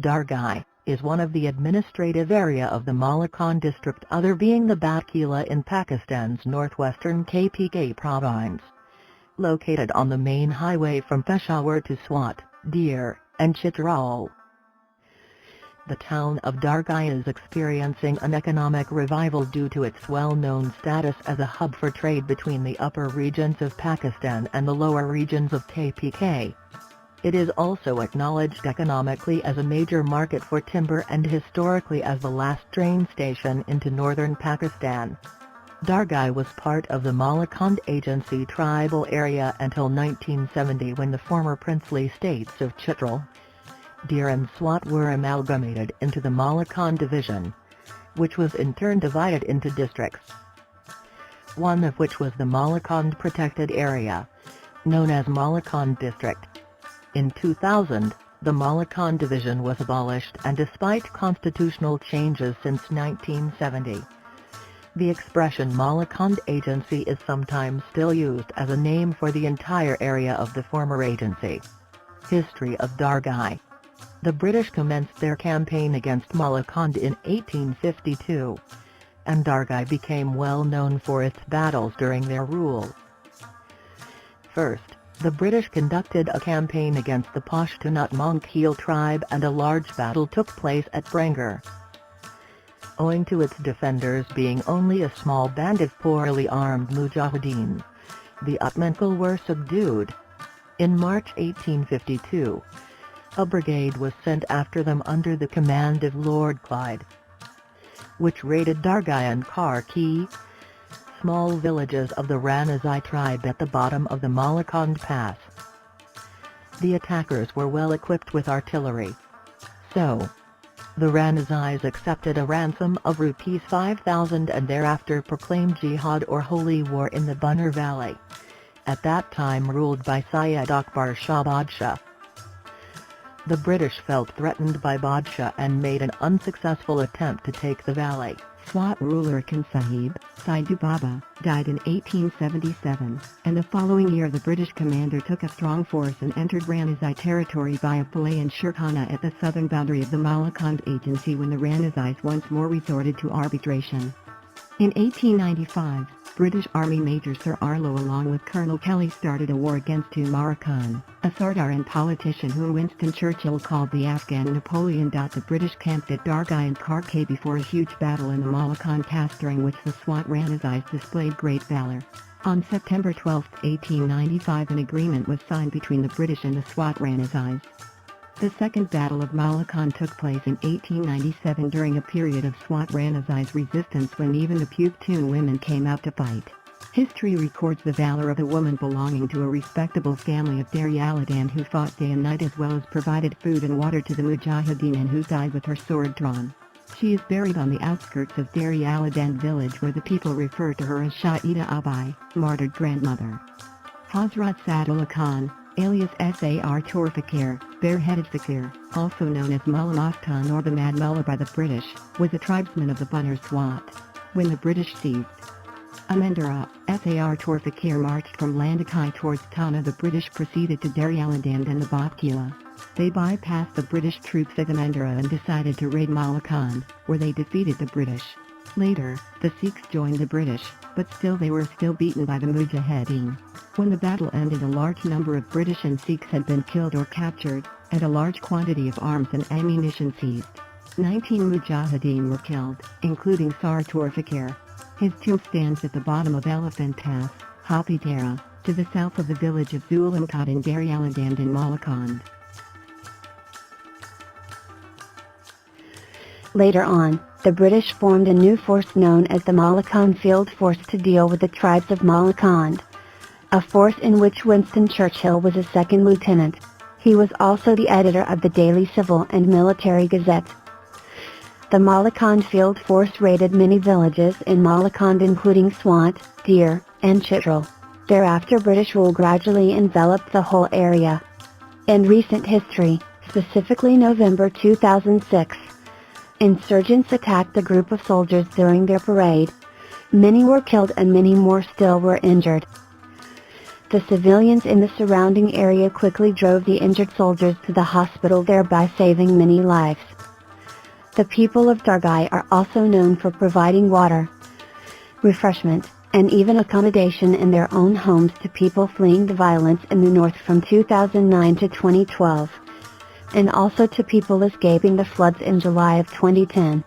Dargai is one of the administrative area of the Malakand district, other being the Batkila in Pakistan's northwestern KPK province. Located on the main highway from Peshawar to Swat, Dir, and Chitral. The town of Dargai is experiencing an economic revival due to its well-known status as a hub for trade between the upper regions of Pakistan and the lower regions of KPK. It is also acknowledged economically as a major market for timber and historically as the last train station into northern Pakistan. Dargai was part of the Malakand Agency tribal area until 1970, when the former princely states of Chitral, Dir and Swat were amalgamated into the Malakand division, which was in turn divided into districts, one of which was the Malakand Protected Area, known as Malakand District. In 2000, the Malakand division was abolished, and despite constitutional changes since 1970, the expression Malakand Agency is sometimes still used as a name for the entire area of the former agency. History of Dargai. The British commenced their campaign against Malakand in 1852, and Dargai became well known for its battles during their rule. First, the British conducted a campaign against the Pashtun Monkheel tribe, and a large battle took place at Brangar. Owing to its defenders being only a small band of poorly armed mujahideen, the Utmankal were subdued. In March 1852, a brigade was sent after them under the command of Lord Clyde, which raided Dargai and Karki, small villages of the Ranazai tribe at the bottom of the Malakand Pass. The attackers were well equipped with artillery, so the Ranazais accepted a ransom of Rs 5,000 and thereafter proclaimed jihad or holy war in the Bunner Valley, at that time ruled by Syed Akbar Shah Badshah. The British felt threatened by Badshah and made an unsuccessful attempt to take the valley. Swat ruler Khan Sahib, Sidhu Baba, died in 1877, and the following year the British commander took a strong force and entered Ranazai territory via Palay and Shirkhana at the southern boundary of the Malakand Agency, when the Ranazais once more resorted to arbitration. In 1895, British Army Major Sir Arlo along with Colonel Kelly started a war against Umar Khan, a Sardar and politician whom Winston Churchill called the Afghan Napoleon. The British camped at Dargai and Karki before a huge battle in the Malakand Pass, during which the Swat Ranazais displayed great valor. On September 12, 1895, an agreement was signed between the British and the Swat Ranazais. The Second Battle of Malakand took place in 1897 during a period of Swat Ranazais resistance, when even the Pughtun women came out to fight. History records the valor of a woman belonging to a respectable family of Daryaladand who fought day and night, as well as provided food and water to the Mujahideen, and who died with her sword drawn. She is buried on the outskirts of Daryaladand village, where the people refer to her as Shahida Abai, martyred grandmother. Hazrat Sadullah Khan, alias Sar Fakir, bareheaded Fakir, also known as Mullah Mastan or the Mad Mullah by the British, was a tribesman of the Bunner Swat. When the British seized Amendara, Sar Fakir marched from Landakai towards Tana. The British proceeded to Daryaladand and the Batkila. They bypassed the British troops at Amendara and decided to raid Malakand, where they defeated the British. Later, the Sikhs joined the British, but they were still beaten by the Mujahideen. When the battle ended, a large number of British and Sikhs had been killed or captured, and a large quantity of arms and ammunition seized. 19 Mujahideen were killed, including Sartor Fakir. His tomb stands at the bottom of Elephant Pass, Hapidara, to the south of the village of Zulamkot in Daryaladand in Malakand. Later on, the British formed a new force known as the Malakand Field Force to deal with the tribes of Malakand, a force in which Winston Churchill was a second lieutenant. He was also the editor of the Daily Civil and Military Gazette. The Malakand Field Force raided many villages in Malakand, including Swat, Dir, and Chitral. Thereafter, British rule gradually enveloped the whole area. In recent history, specifically November 2006, insurgents attacked a group of soldiers during their parade. Many were killed and many more still were injured. The civilians in the surrounding area quickly drove the injured soldiers to the hospital, thereby saving many lives. The people of Dargai are also known for providing water, refreshment, and even accommodation in their own homes to people fleeing the violence in the north from 2009 to 2012, and also to people escaping the floods in July of 2010.